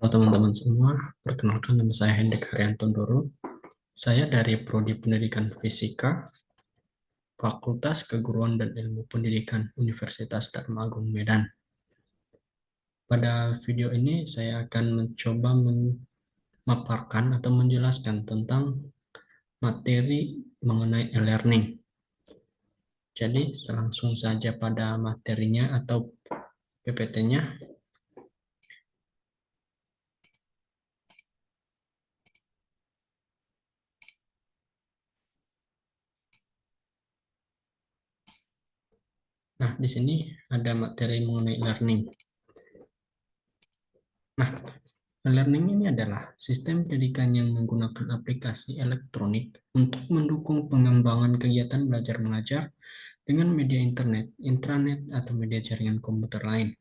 Halo teman-teman semua, perkenalkan nama saya Hendrik Haryanto Doro. Saya dari Prodi Pendidikan Fisika, Fakultas Keguruan dan Ilmu Pendidikan Universitas Dharma Agung Medan. Pada video ini saya akan mencoba memaparkan atau menjelaskan tentang materi mengenai e-learning. Jadi langsung saja pada materinya atau PPT-nya. Nah, di sini ada materi mengenai learning. Nah, learning ini adalah sistem pendidikan yang menggunakan aplikasi elektronik untuk mendukung pengembangan kegiatan belajar mengajar dengan media internet, intranet, atau media jaringan komputer lain.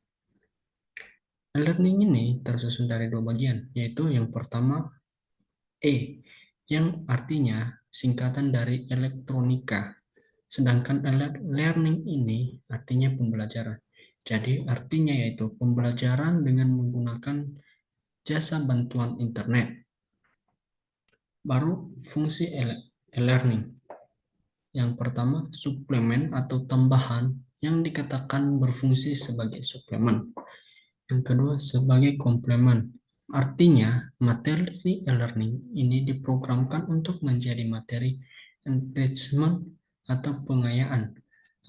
Learning ini tersusun dari dua bagian, yaitu yang pertama E, yang artinya singkatan dari elektronika, sedangkan learning ini artinya pembelajaran. Jadi artinya yaitu pembelajaran dengan menggunakan jasa bantuan internet. Baru fungsi e-learning. Yang pertama, suplemen atau tambahan yang dikatakan berfungsi sebagai suplemen. Yang kedua, sebagai komplemen. Artinya, materi e-learning ini diprogramkan untuk menjadi materi enrichment atau pengayaan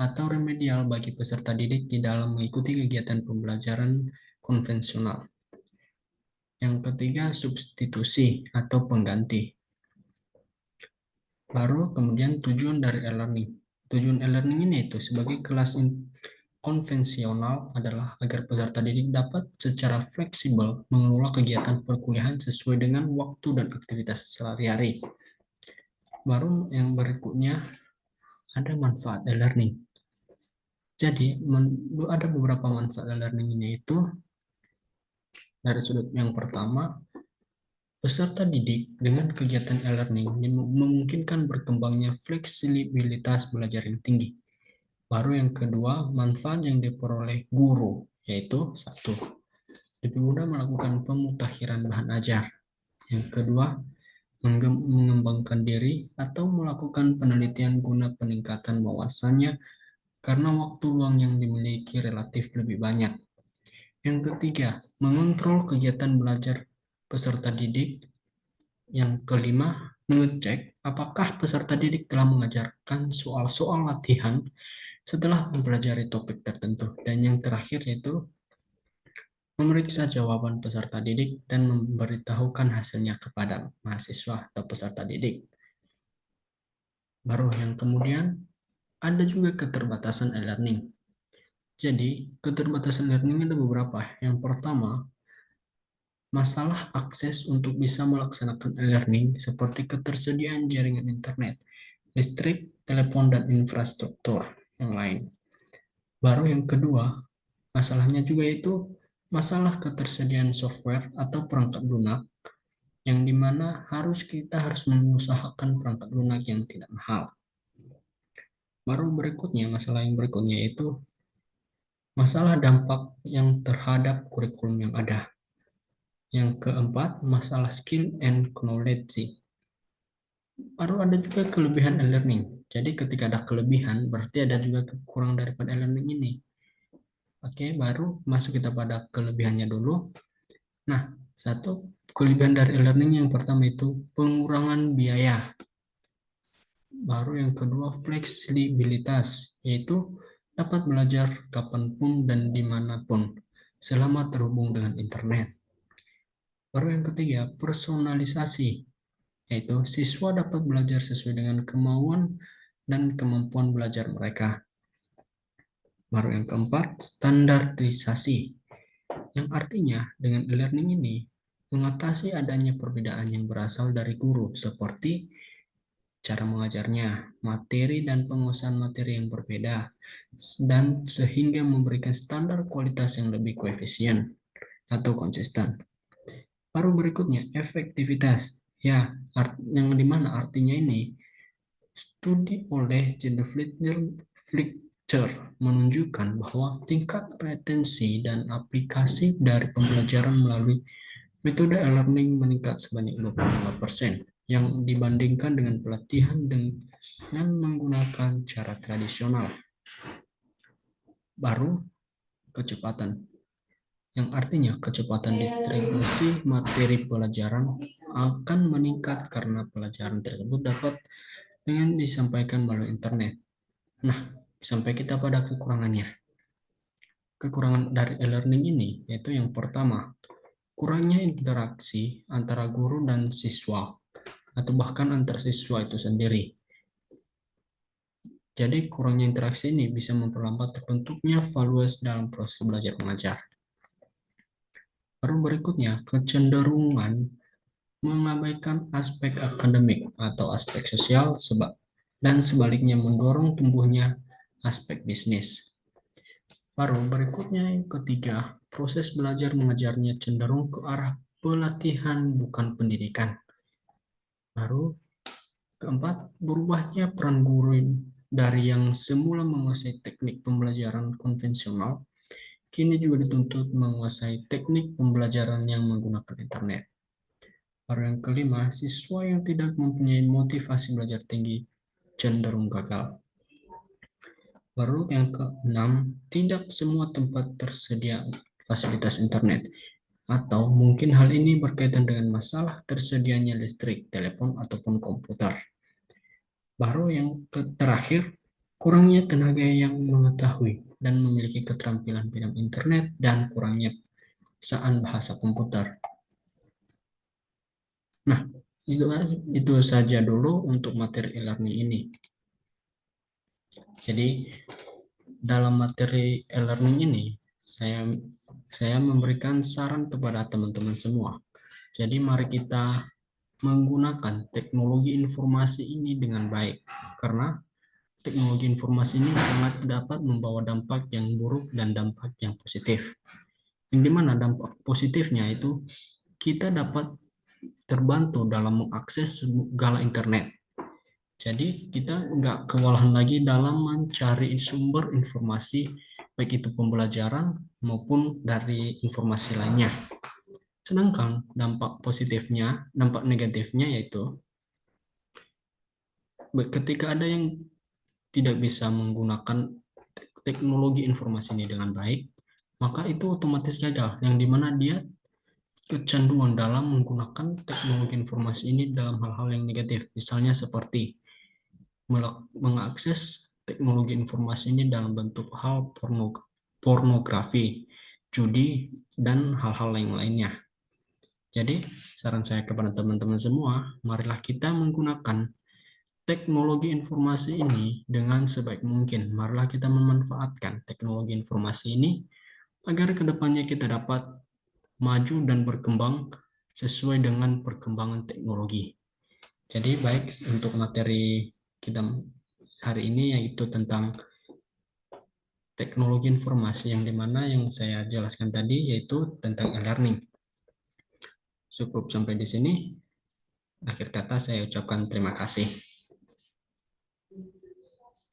atau remedial bagi peserta didik di dalam mengikuti kegiatan pembelajaran konvensional. Yang ketiga, substitusi atau pengganti. Baru kemudian tujuan dari e-learning. Tujuan e-learning ini itu sebagai kelas konvensional adalah agar peserta didik dapat secara fleksibel mengelola kegiatan perkuliahan sesuai dengan waktu dan aktivitas sehari-hari. Baru yang berikutnya ada manfaat e-learning. Jadi ada beberapa manfaat e-learning ini itu dari sudut yang pertama, peserta didik dengan kegiatan e-learning memungkinkan berkembangnya fleksibilitas belajar yang tinggi. Baru yang kedua, manfaat yang diperoleh guru, yaitu satu, lebih mudah melakukan pemutakhiran bahan ajar. Yang kedua, mengembangkan diri atau melakukan penelitian guna peningkatan wawasannya karena waktu luang yang dimiliki relatif lebih banyak. Yang ketiga, mengontrol kegiatan belajar peserta didik. Yang kelima, mengecek apakah peserta didik telah mengajarkan soal-soal latihan setelah mempelajari topik tertentu. Dan yang terakhir yaitu memeriksa jawaban peserta didik dan memberitahukan hasilnya kepada mahasiswa atau peserta didik. Baru yang kemudian ada juga keterbatasan e-learning. Jadi, keterbatasan learning ada beberapa. Yang pertama, masalah akses untuk bisa melaksanakan e-learning seperti ketersediaan jaringan internet, listrik, telepon, dan infrastruktur yang lain. Baru yang kedua, masalahnya juga itu masalah ketersediaan software atau perangkat lunak yang dimana kita harus mengusahakan perangkat lunak yang tidak mahal. Baru berikutnya, masalah yang berikutnya itu masalah dampak yang terhadap kurikulum yang ada. Yang keempat, masalah skill and knowledge. Baru ada juga kelebihan e-learning. Jadi ketika ada kelebihan, berarti ada juga kekurangan daripada e-learning ini. Oke, baru masuk kita pada kelebihannya dulu. Nah, satu kelebihan dari e-learning yang pertama itu pengurangan biaya. Baru yang kedua fleksibilitas, yaitu dapat belajar kapanpun dan dimanapun selama terhubung dengan internet. Baru yang ketiga personalisasi, yaitu siswa dapat belajar sesuai dengan kemauan dan kemampuan belajar mereka. Baru yang keempat standarisasi, yang artinya dengan e-learning ini mengatasi adanya perbedaan yang berasal dari guru seperti cara mengajarnya, materi dan penguasaan materi yang berbeda, dan sehingga memberikan standar kualitas yang lebih koefisien atau konsisten. Baru berikutnya, efektivitas. Ya, yang dimana artinya ini, studi oleh Gender Fletcher menunjukkan bahwa tingkat retensi dan aplikasi dari pembelajaran melalui Metode e-learning meningkat sebanyak 25% yang dibandingkan dengan pelatihan dengan menggunakan cara tradisional. Baru kecepatan, yang artinya kecepatan distribusi materi pelajaran akan meningkat karena pelajaran tersebut dapat dengan disampaikan melalui internet. Nah, sampai kita pada kekurangannya. Kekurangan dari e-learning ini yaitu yang pertama, kurangnya interaksi antara guru dan siswa atau bahkan antar siswa itu sendiri. Jadi kurangnya interaksi ini bisa memperlambat terbentuknya values dalam proses belajar mengajar. Baru berikutnya, kecenderungan mengabaikan aspek akademik atau aspek sosial dan sebaliknya mendorong tumbuhnya aspek bisnis. Baru berikutnya yang ketiga, proses belajar mengajarnya cenderung ke arah pelatihan bukan pendidikan. Baru keempat, berubahnya peran guru dari yang semula menguasai teknik pembelajaran konvensional, kini juga dituntut menguasai teknik pembelajaran yang menggunakan internet. Baru yang kelima, siswa yang tidak mempunyai motivasi belajar tinggi cenderung gagal. Baru yang keenam, tidak semua tempat tersedia fasilitas internet. Atau mungkin hal ini berkaitan dengan masalah tersedianya listrik, telepon, ataupun komputer. Baru yang terakhir, kurangnya tenaga yang mengetahui dan memiliki keterampilan bidang internet dan kurangnya pengsaan bahasa komputer. Nah, itu saja dulu untuk materi e-learning ini. Jadi, dalam materi e-learning ini, saya memberikan saran kepada teman-teman semua. Jadi, mari kita menggunakan teknologi informasi ini dengan baik, karena teknologi informasi ini sangat dapat membawa dampak yang buruk dan dampak yang positif. Yang dimana dampak positifnya itu kita dapat terbantu dalam mengakses segala internet. Jadi kita nggak kewalahan lagi dalam mencari sumber informasi, baik itu pembelajaran maupun dari informasi lainnya. Sedangkan dampak negatifnya yaitu ketika ada yang tidak bisa menggunakan teknologi informasi ini dengan baik, maka itu otomatis gagal, yang dimana dia kecanduan dalam menggunakan teknologi informasi ini dalam hal-hal yang negatif, misalnya seperti mengakses teknologi informasi ini dalam bentuk hal pornografi, judi, dan hal-hal lainnya. Jadi, saran saya kepada teman-teman semua, marilah kita menggunakan teknologi informasi ini dengan sebaik mungkin. Marilah kita memanfaatkan teknologi informasi ini agar kedepannya kita dapat maju dan berkembang sesuai dengan perkembangan teknologi. Jadi baik untuk materi kita hari ini yaitu tentang teknologi informasi yang dimana yang saya jelaskan tadi yaitu tentang e-learning. Cukup sampai di sini. Akhir kata saya ucapkan terima kasih.